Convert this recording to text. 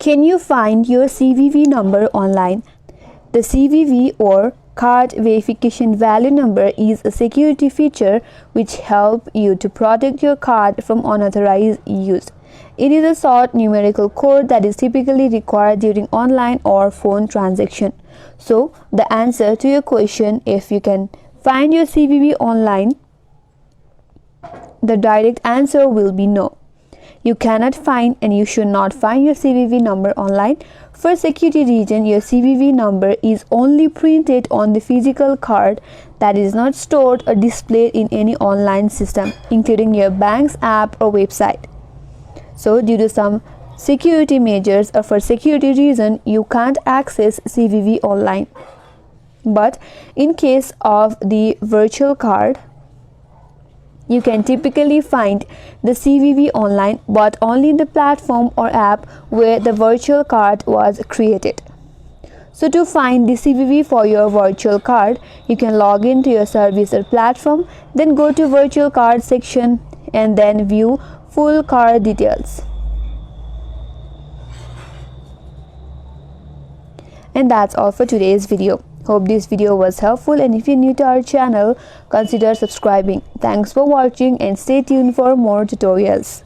Can you find your CVV number online? The CVV or Card Verification Value Number is a security feature which helps you to protect your card from unauthorized use. It is a short numerical code that is typically required during online or phone transaction. So, the answer to your question, if you can find your CVV online, the direct answer will be no. You cannot find and you should not find your CVV number online. For security reason, your CVV number is only printed on the physical card that is not stored or displayed in any online system, including your bank's app or website. So, due to some security measures or for security reason, you can't access CVV online. But in case of the virtual card, you can typically find the CVV online, but only in the platform or app where the virtual card was created. So to find the CVV for your virtual card, you can log into your service or platform, then go to virtual card section and then view full card details. And that's all for today's video. Hope this video was helpful, and if you're new to our channel, consider subscribing. Thanks for watching and stay tuned for more tutorials.